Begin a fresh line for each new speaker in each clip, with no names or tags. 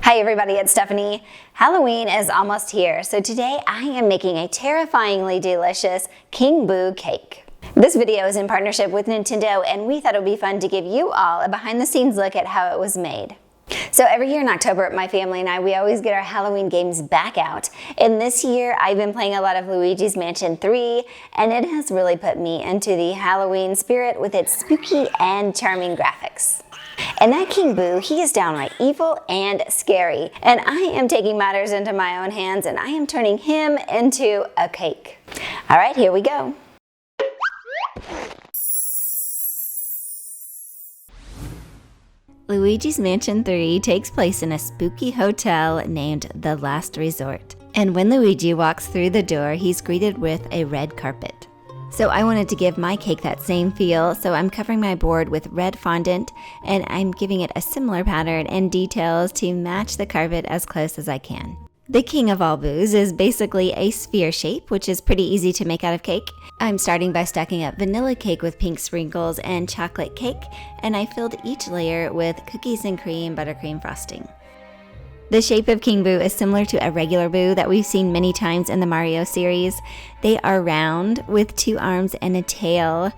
Hi everybody, it's Stephanie. Halloween is almost here, so today I am making a terrifyingly delicious King Boo cake. This video is in partnership with Nintendo, and we thought it would be fun to give you all a behind-the-scenes look at how it was made. So every year in October, my family and I, we always get our Halloween games back out. And this year, I've been playing a lot of Luigi's Mansion 3, and it has really put me into the Halloween spirit with its spooky and charming graphics. And that King Boo, he is downright evil and scary. And I am taking matters into my own hands, and I am turning him into a cake. All right, here we go. Luigi's Mansion 3 takes place in a spooky hotel named The Last Resort. And when Luigi walks through the door, he's greeted with a red carpet. So I wanted to give my cake that same feel, so I'm covering my board with red fondant, and I'm giving it a similar pattern and details to match the carpet as close as I can. The king of all boos is basically a sphere shape, which is pretty easy to make out of cake. I'm starting by stacking up vanilla cake with pink sprinkles and chocolate cake, and I filled each layer with cookies and cream buttercream frosting. The shape of King Boo is similar to a regular Boo that we've seen many times in the Mario series. They are round with 2 arms and a tail.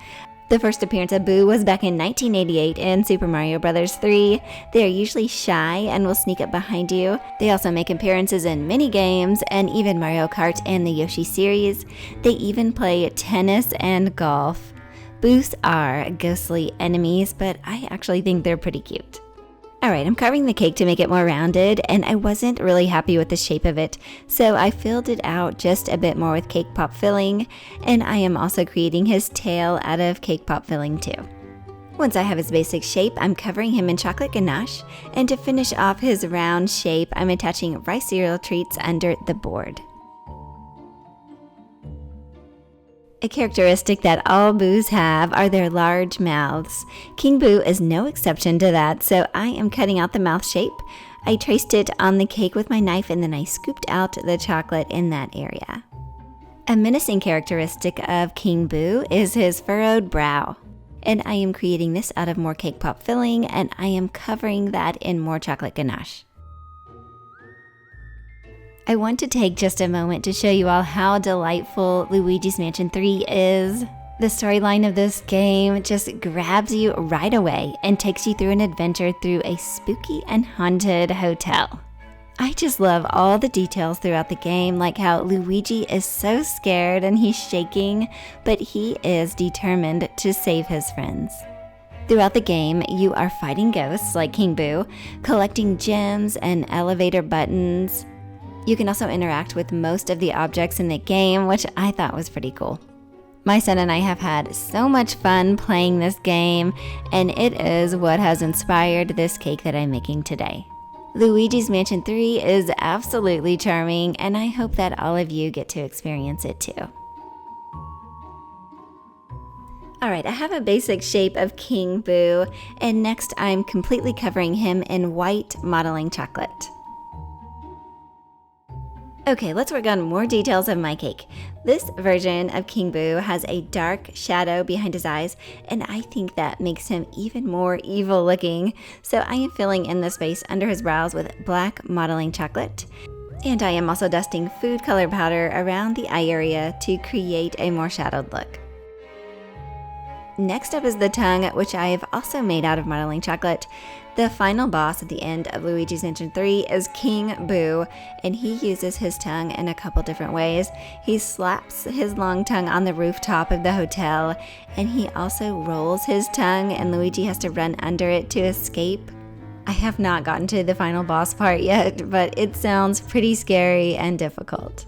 The first appearance of Boo was back in 1988 in Super Mario Bros. 3. They are usually shy and will sneak up behind you. They also make appearances in mini games and even Mario Kart and the Yoshi series. They even play tennis and golf. Boos are ghostly enemies, but I actually think they're pretty cute. Alright, I'm carving the cake to make it more rounded, and I wasn't really happy with the shape of it, so I filled it out just a bit more with cake pop filling, and I am also creating his tail out of cake pop filling too. Once I have his basic shape, I'm covering him in chocolate ganache, and to finish off his round shape, I'm attaching rice cereal treats under the board. A characteristic that all Boos have are their large mouths. King Boo is no exception to that, so I am cutting out the mouth shape. I traced it on the cake with my knife, and then I scooped out the chocolate in that area. A menacing characteristic of King Boo is his furrowed brow. And I am creating this out of more cake pop filling, and I am covering that in more chocolate ganache. I want to take just a moment to show you all how delightful Luigi's Mansion 3 is. The storyline of this game just grabs you right away and takes you through an adventure through a spooky and haunted hotel. I just love all the details throughout the game, like how Luigi is so scared and he's shaking, but he is determined to save his friends. Throughout the game, you are fighting ghosts like King Boo, collecting gems and elevator buttons. You can also interact with most of the objects in the game, which I thought was pretty cool. My son and I have had so much fun playing this game, and it is what has inspired this cake that I'm making today. Luigi's Mansion 3 is absolutely charming, and I hope that all of you get to experience it too. Alright, I have a basic shape of King Boo, and next I'm completely covering him in white modeling chocolate. Okay, let's work on more details of my cake. This version of King Boo has a dark shadow behind his eyes, and I think that makes him even more evil looking. So I am filling in the space under his brows with black modeling chocolate. And I am also dusting food color powder around the eye area to create a more shadowed look. Next up is the tongue, which I have also made out of modeling chocolate. The final boss at the end of Luigi's Mansion 3 is King Boo, and he uses his tongue in a couple different ways. He slaps his long tongue on the rooftop of the hotel, and he also rolls his tongue, and Luigi has to run under it to escape. I have not gotten to the final boss part yet, but it sounds pretty scary and difficult.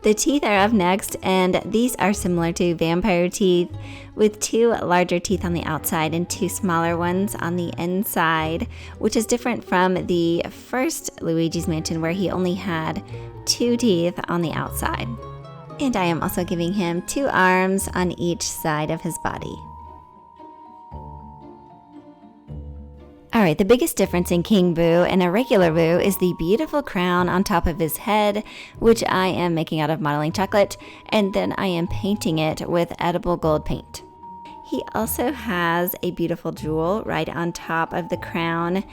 The teeth are up next, and these are similar to vampire teeth, with 2 larger teeth on the outside and 2 smaller ones on the inside, which is different from the first Luigi's Mansion where he only had 2 teeth on the outside. And I am also giving him 2 arms on each side of his body. Alright, the biggest difference in King Boo and a regular Boo is the beautiful crown on top of his head, which I am making out of modeling chocolate, and then I am painting it with edible gold paint. He also has a beautiful jewel right on top of the crown,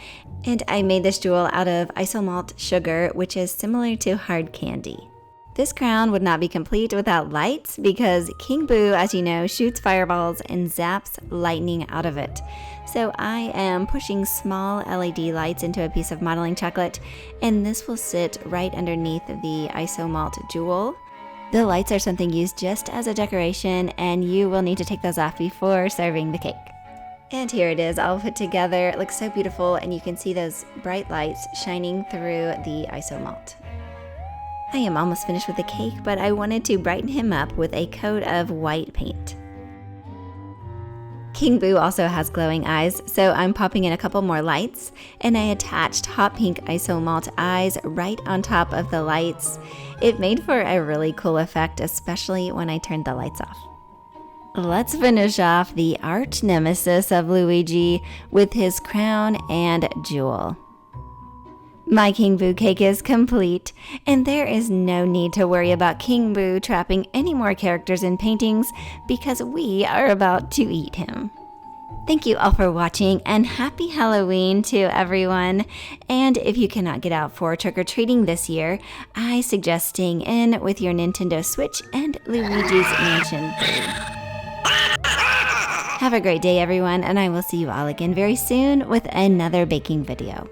and I made this jewel out of isomalt sugar, which is similar to hard candy. This crown would not be complete without lights because King Boo, as you know, shoots fireballs and zaps lightning out of it. So I am pushing small LED lights into a piece of modeling chocolate, and this will sit right underneath the isomalt jewel. The lights are something used just as a decoration, and you will need to take those off before serving the cake. And here it is, all put together. It looks so beautiful, and you can see those bright lights shining through the isomalt. I am almost finished with the cake, but I wanted to brighten him up with a coat of white paint. King Boo also has glowing eyes, so I'm popping in a couple more lights, and I attached hot pink isomalt eyes right on top of the lights. It made for a really cool effect, especially when I turned the lights off. Let's finish off the arch-nemesis of Luigi with his crown and jewel. My King Boo cake is complete, and there is no need to worry about King Boo trapping any more characters in paintings because we are about to eat him. Thank you all for watching, and happy Halloween to everyone. And if you cannot get out for trick-or-treating this year, I suggest staying in with your Nintendo Switch and Luigi's Mansion 3. Have a great day, everyone, and I will see you all again very soon with another baking video.